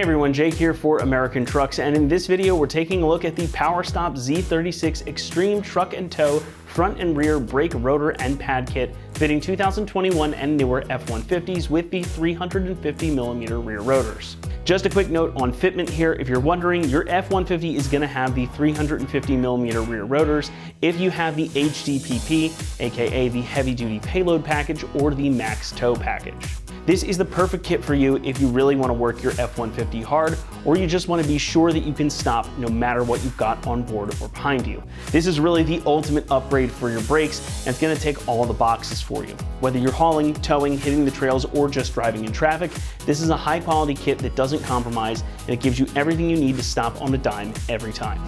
Hey everyone, Jake here for American Trucks, and in this video we're taking a look at the PowerStop Z36 Extreme Truck and Tow front and rear brake rotor and pad kit fitting 2021 and newer F-150s with the 350mm rear rotors. Just a quick note on fitment here, if you're wondering, your F-150 is going to have the 350mm rear rotors if you have the HDPP, aka the Heavy Duty Payload Package, or the Max Tow Package. This is the perfect kit for you if you really want to work your F-150 hard, or you just want to be sure that you can stop no matter what you've got on board or behind you. This is really the ultimate upgrade for your brakes, and it's going to tick all the boxes for you. Whether you're hauling, towing, hitting the trails, or just driving in traffic, this is a high quality kit that doesn't compromise, and it gives you everything you need to stop on a dime every time.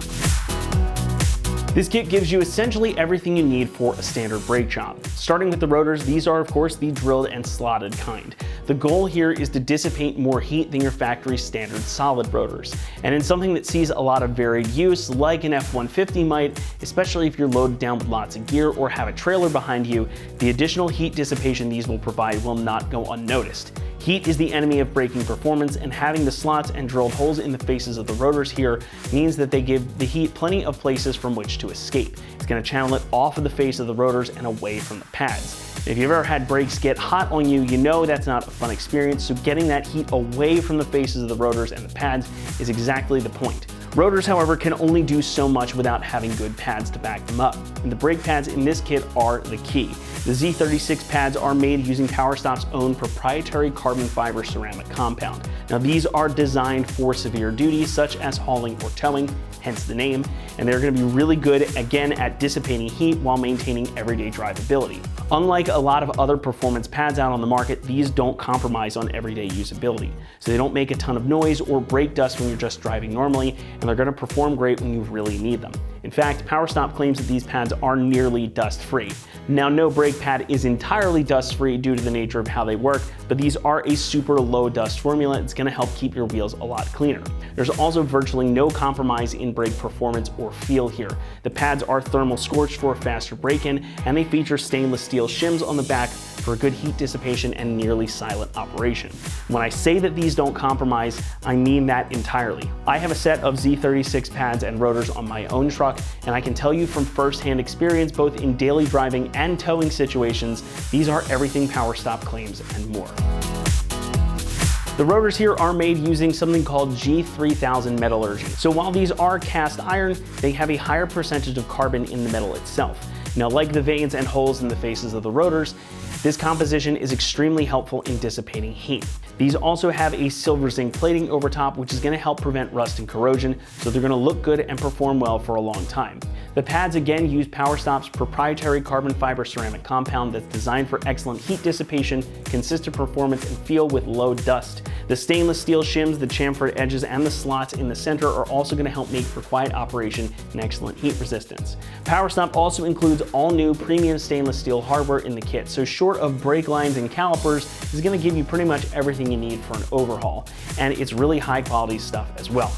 This kit gives you essentially everything you need for a standard brake job. Starting with the rotors, these are of course the drilled and slotted kind. The goal here is to dissipate more heat than your factory standard solid rotors. And in something that sees a lot of varied use, like an F-150 might, especially if you're loaded down with lots of gear or have a trailer behind you, the additional heat dissipation these will provide will not go unnoticed. Heat is the enemy of braking performance, and having the slots and drilled holes in the faces of the rotors here means that they give the heat plenty of places from which to escape. It's going to channel it off of the face of the rotors and away from the pads. If you've ever had brakes get hot on you, you know that's not a fun experience, so getting that heat away from the faces of the rotors and the pads is exactly the point. Rotors, however, can only do so much without having good pads to back them up, and the brake pads in this kit are the key. The Z36 pads are made using PowerStop's own proprietary carbon fiber ceramic compound. Now these are designed for severe duties such as hauling or towing, hence the name, and they're going to be really good again at dissipating heat while maintaining everyday drivability. Unlike a lot of other performance pads out on the market, these don't compromise on everyday usability. So they don't make a ton of noise or brake dust when you're just driving normally, and they're going to perform great when you really need them. In fact, PowerStop claims that these pads are nearly dust-free. Now, no brake pad is entirely dust-free due to the nature of how they work, but these are a super low dust formula. It's going to help keep your wheels a lot cleaner. There's also virtually no compromise in brake performance or feel here. The pads are thermal scorched for a faster break-in, and they feature stainless steel shims on the back for good heat dissipation and nearly silent operation. When I say that these don't compromise, I mean that entirely. I have a set of Z36 pads and rotors on my own truck, and I can tell you from first-hand experience, both in daily driving and towing situations, these are everything PowerStop claims and more. The rotors here are made using something called G3000 metallurgy. So while these are cast iron, they have a higher percentage of carbon in the metal itself. Now, like the vanes and holes in the faces of the rotors, this composition is extremely helpful in dissipating heat. These also have a silver zinc plating over top, which is going to help prevent rust and corrosion, so they're going to look good and perform well for a long time. The pads again use PowerStop's proprietary carbon fiber ceramic compound that's designed for excellent heat dissipation, consistent performance, and feel with low dust. The stainless steel shims, the chamfered edges, and the slots in the center are also going to help make for quiet operation and excellent heat resistance. PowerStop also includes all new premium stainless steel hardware in the kit, so short of brake lines and calipers, is going to give you pretty much everything you need for an overhaul, and it's really high quality stuff as well.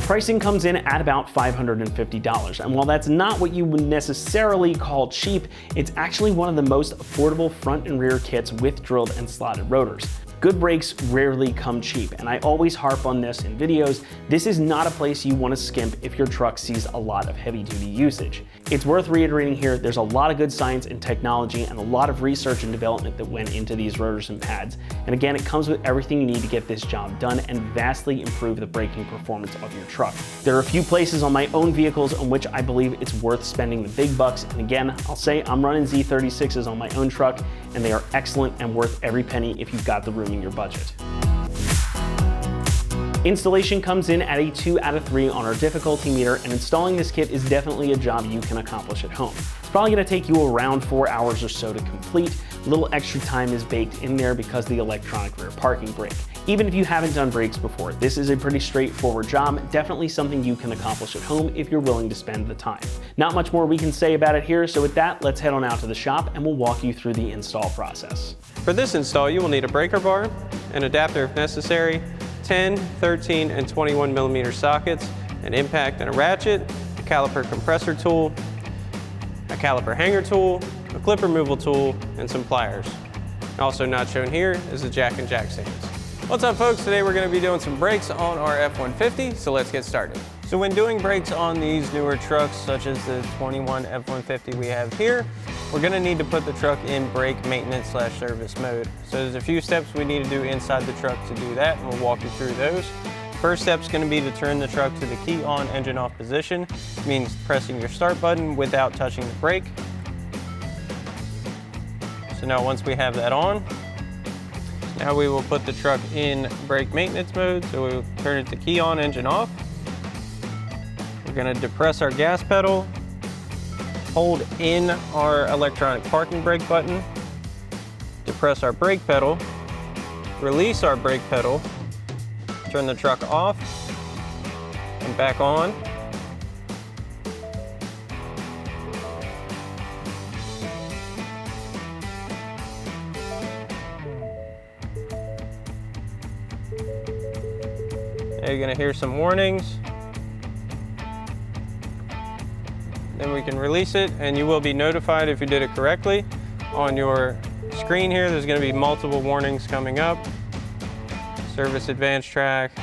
Pricing comes in at about $550, and while that's not what you would necessarily call cheap, it's actually one of the most affordable front and rear kits with drilled and slotted rotors. Good brakes rarely come cheap, and I always harp on this in videos. This is not a place you want to skimp if your truck sees a lot of heavy-duty usage. It's worth reiterating here, there's a lot of good science and technology and a lot of research and development that went into these rotors and pads. And again, it comes with everything you need to get this job done and vastly improve the braking performance of your truck. There are a few places on my own vehicles on which I believe it's worth spending the big bucks, and again, I'll say I'm running Z36s on my own truck, and they are excellent and worth every penny if you've got the room in your budget. Installation comes in at a 2 out of 3 on our difficulty meter, and installing this kit is definitely a job you can accomplish at home. It's probably going to take you around 4 hours or so to complete. A little extra time is baked in there because of the electronic rear parking brake. Even if you haven't done brakes before, this is a pretty straightforward job, definitely something you can accomplish at home if you're willing to spend the time. Not much more we can say about it here, so with that, let's head on out to the shop and we'll walk you through the install process. For this install, you will need a breaker bar, an adapter if necessary, 10, 13, and 21mm sockets, an impact and a ratchet, a caliper compressor tool, a caliper hanger tool, a clip removal tool, and some pliers. Also not shown here is the jack and jack stands. What's up, folks? Today we're going to be doing some brakes on our F-150, so let's get started. So when doing brakes on these newer trucks, such as the 21 F-150 we have here, we're going to need to put the truck in brake maintenance / service mode. So there's a few steps we need to do inside the truck to do that, and we'll walk you through those. First step is going to be to turn the truck to the key on, engine off position. It means pressing your start button without touching the brake. So now once we have that on, now we will put the truck in brake maintenance mode. So we will turn it to key on, engine off. We're going to depress our gas pedal, hold in our electronic parking brake button, depress our brake pedal, release our brake pedal, turn the truck off and back on. Now you're going to hear some warnings. Then we can release it, and you will be notified if you did it correctly. On your screen here, there's going to be multiple warnings coming up. Service advanced track,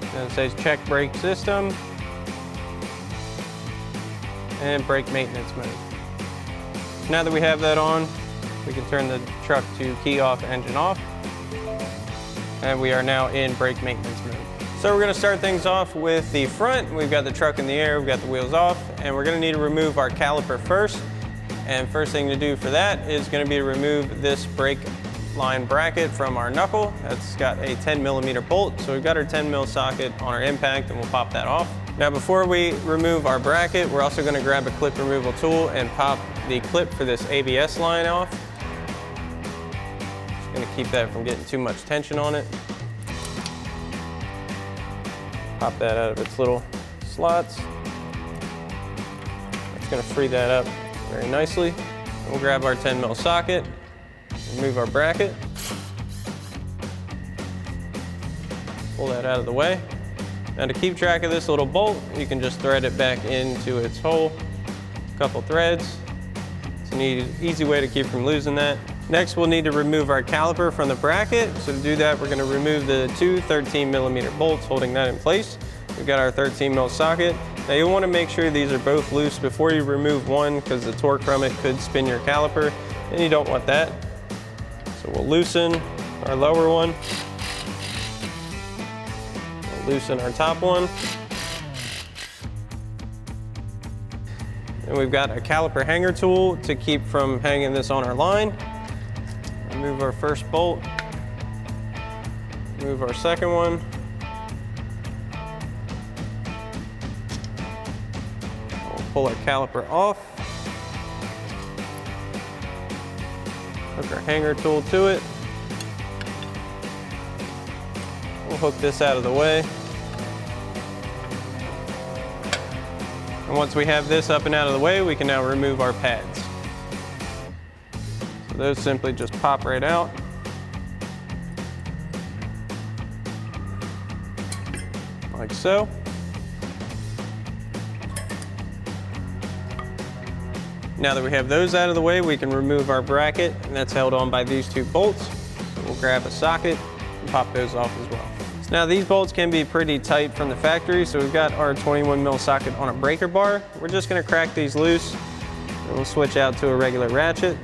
and it says check brake system, and brake maintenance mode. Now that we have that on, we can turn the truck to key off, engine off, and we are now in brake maintenance mode. So we're going to start things off with the front. We've got the truck in the air, we've got the wheels off, and we're going to need to remove our caliper first. And first thing to do for that is going to be to remove this brake line bracket from our knuckle. That's got a 10mm bolt, so we've got our 10mm socket on our impact, and we'll pop that off. Now before we remove our bracket, we're also going to grab a clip removal tool and pop the clip for this ABS line off. Just going to keep that from getting too much tension on it. Pop that out of its little slots. That's going to free that up very nicely. We'll grab our 10mm socket, remove our bracket, pull that out of the way. Now to keep track of this little bolt, you can just thread it back into its hole, a couple threads. It's an easy way to keep from losing that. Next, we'll need to remove our caliper from the bracket. So to do that, we're going to remove the two 13mm bolts holding that in place. We've got our 13mm socket. Now you'll want to make sure these are both loose before you remove one, because the torque from it could spin your caliper, and you don't want that. So we'll loosen our lower one. We'll loosen our top one. And we've got a caliper hanger tool to keep from hanging this on our line. Remove our first bolt. Remove our second one. We'll pull our caliper off. Hook our hanger tool to it. We'll hook this out of the way. And once we have this up and out of the way, we can now remove our pads. So those simply just pop right out. Like so. Now that we have those out of the way, we can remove our bracket, and that's held on by these two bolts. So we'll grab a socket and pop those off as well. So now these bolts can be pretty tight from the factory, so we've got our 21mm socket on a breaker bar. We're just going to crack these loose, and we'll switch out to a regular ratchet.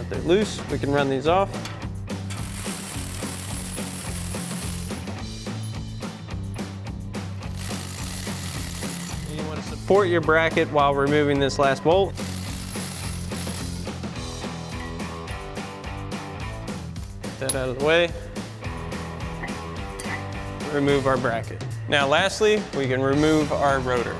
They're loose, we can run these off. You want to support your bracket while removing this last bolt. Get that out of the way. Remove our bracket. Now lastly, we can remove our rotor.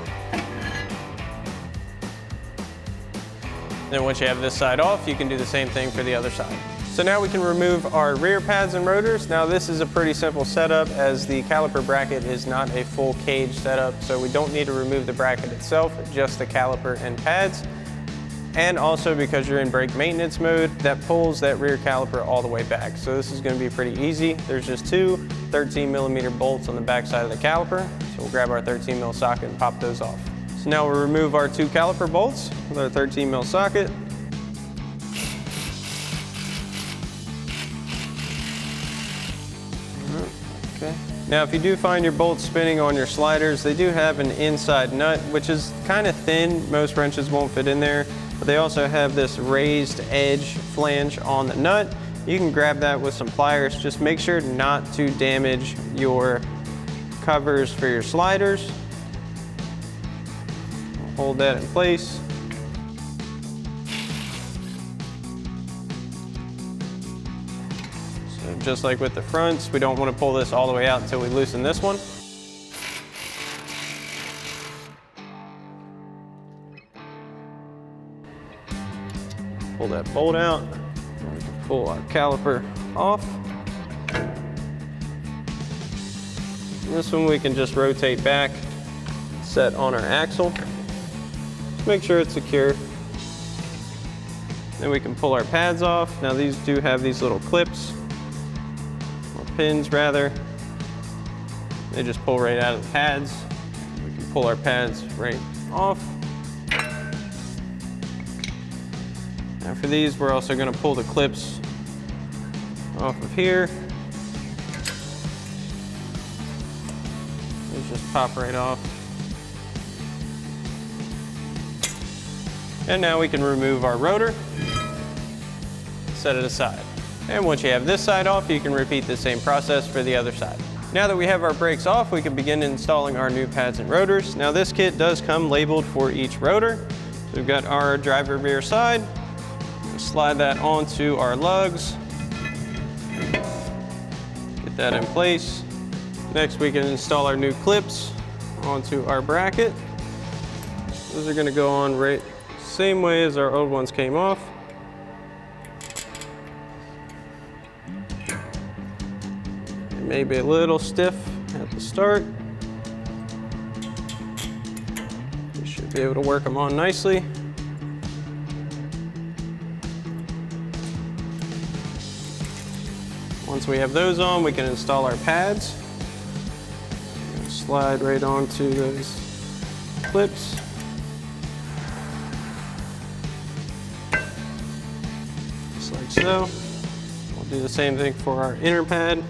Then once you have this side off, you can do the same thing for the other side. So now we can remove our rear pads and rotors. Now this is a pretty simple setup, as the caliper bracket is not a full cage setup, so we don't need to remove the bracket itself, just the caliper and pads. and also because you're in brake maintenance mode, that pulls that rear caliper all the way back. So this is going to be pretty easy. There's just two 13mm bolts on the back side of the caliper. So we'll grab our 13mm socket and pop those off. So now we'll remove our two caliper bolts with our 13mm socket. Okay. Now if you do find your bolts spinning on your sliders, they do have an inside nut, which is kind of thin. Most wrenches won't fit in there, but they also have this raised edge flange on the nut. You can grab that with some pliers. Just make sure not to damage your covers for your sliders. Hold that in place. So just like with the fronts, we don't want to pull this all the way out until we loosen this one. Pull that bolt out. We can pull our caliper off. This one we can just rotate back, set on our axle. Just make sure it's secure. Then we can pull our pads off. Now these do have these little clips, or pins rather. They just pull right out of the pads. We can pull our pads right off. Now for these, we're also going to pull the clips off of here. These just pop right off. And now we can remove our rotor, set it aside. And once you have this side off, you can repeat the same process for the other side. Now that we have our brakes off, we can begin installing our new pads and rotors. Now this kit does come labeled for each rotor. So we've got our driver rear side. Slide that onto our lugs. Get that in place. Next we can install our new clips onto our bracket. Those are going to go on right the same way as our old ones came off. It may be a little stiff at the start. We should be able to work them on nicely. Once we have those on, we can install our pads. Slide right onto those clips. Just like so. We'll do the same thing for our inner pad.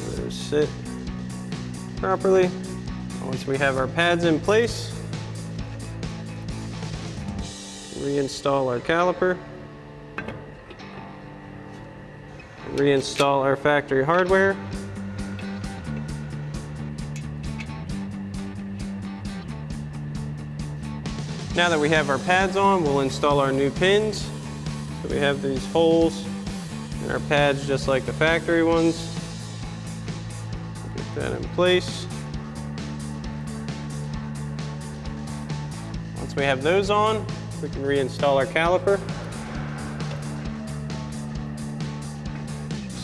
Let those sit properly. Once we have our pads in place, reinstall our caliper, reinstall our factory hardware. Now that we have our pads on, we'll install our new pins. So we have these holes in our pads just like the factory ones. Get that in place. Once we have those on, we can reinstall our caliper.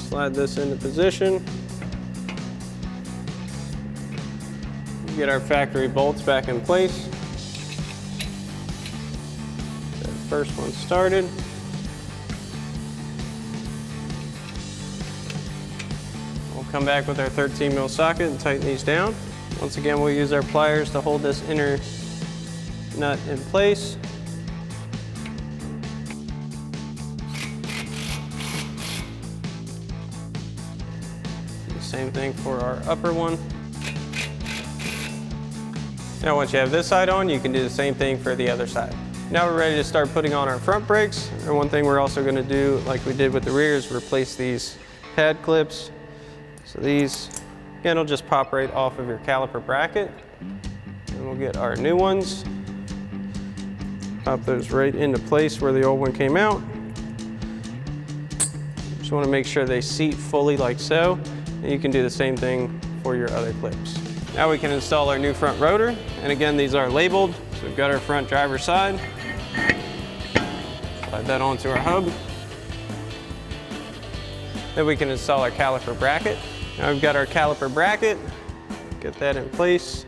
Slide this into position. Get our factory bolts back in place. Get that first one started. We'll come back with our 13mm socket and tighten these down. Once again, we'll use our pliers to hold this inner nut in place. Do the same thing for our upper one. Now once you have this side on, you can do the same thing for the other side. Now we're ready to start putting on our front brakes. And one thing we're also going to do, like we did with the rear, is replace these pad clips. So these, again, will just pop right off of your caliper bracket. And we'll get our new ones. Pop those right into place where the old one came out. Just want to make sure they seat fully like so. And you can do the same thing for your other clips. Now we can install our new front rotor. And again, these are labeled. So we've got our front driver's side. Slide that onto our hub. Then we can install our caliper bracket. Now we've got our caliper bracket. Get that in place.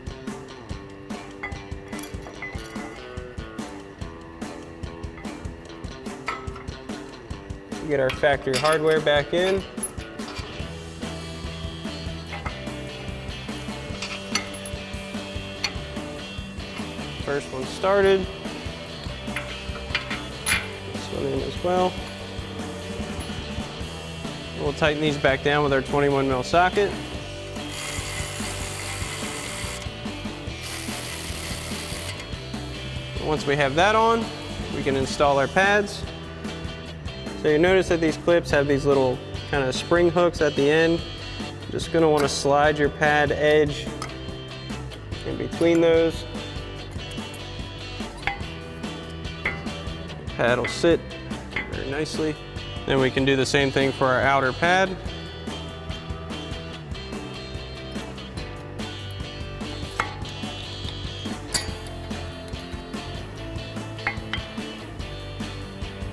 Get our factory hardware back in. First one started. This one in as well. We'll tighten these back down with our 21 mil socket. Once we have that on, we can install our pads. So you notice that these clips have these little kind of spring hooks at the end. You're just going to want to slide your pad edge in between those. The pad will sit very nicely. Then we can do the same thing for our outer pad.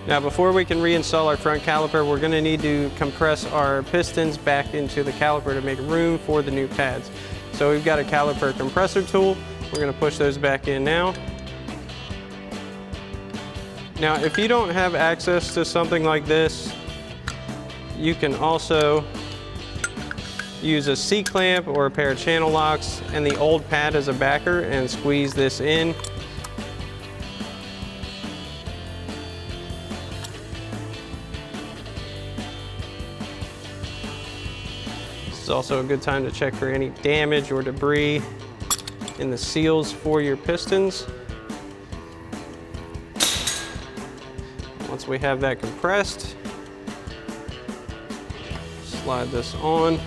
Now before we can reinstall our front caliper, we're going to need to compress our pistons back into the caliper to make room for the new pads. So we've got a caliper compressor tool. We're going to push those back in now. Now if you don't have access to something like this, you can also use a C-clamp or a pair of channel locks and the old pad as a backer and squeeze this in. This is also a good time to check for any damage or debris in the seals for your pistons. Once we have that compressed, slide this on.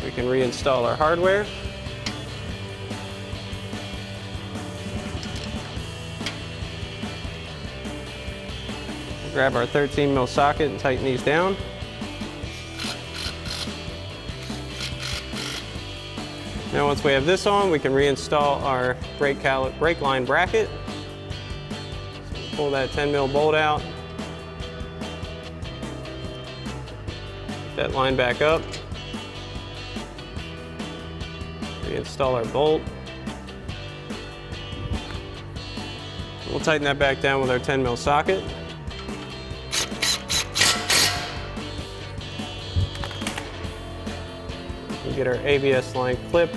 We can reinstall our hardware. Grab our 13 mil socket and tighten these down. Now once we have this on, we can reinstall our brake line bracket. So pull that 10 mil bolt out. Get that line back up. Reinstall our bolt. We'll tighten that back down with our 10 mil socket. Get our ABS line clip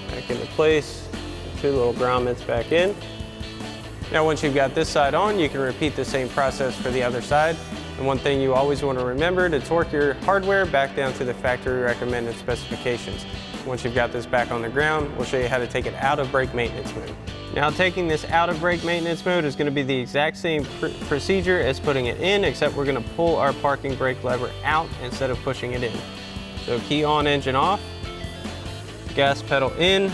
back into place, two little grommets back in. Now once you've got this side on, you can repeat the same process for the other side. And one thing you always want to remember, to torque your hardware back down to the factory recommended specifications. Once you've got this back on the ground, we'll show you how to take it out of brake maintenance mode. Now taking this out of brake maintenance mode is going to be the exact same procedure as putting it in, except we're going to pull our parking brake lever out instead of pushing it in. So key on, engine off, gas pedal in,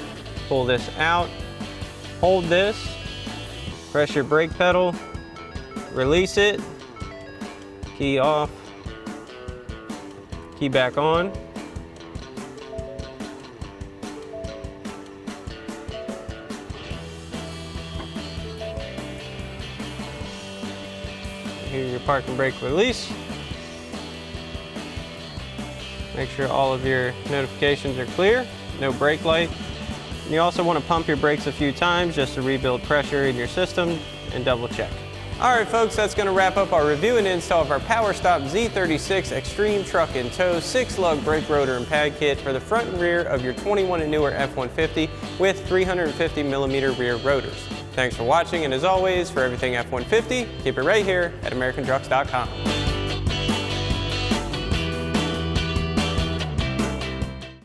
pull this out, hold this, press your brake pedal, release it, key off, key back on. Here's your parking brake release. Make sure all of your notifications are clear, no brake light. And you also want to pump your brakes a few times just to rebuild pressure in your system and double check. All right, folks, that's going to wrap up our review and install of our PowerStop Z36 Extreme Truck and Tow 6-lug brake rotor and pad kit for the front and rear of your 21 and newer F-150 with 350mm rear rotors. Thanks for watching, and as always, for everything F-150, keep it right here at AmericanTrucks.com.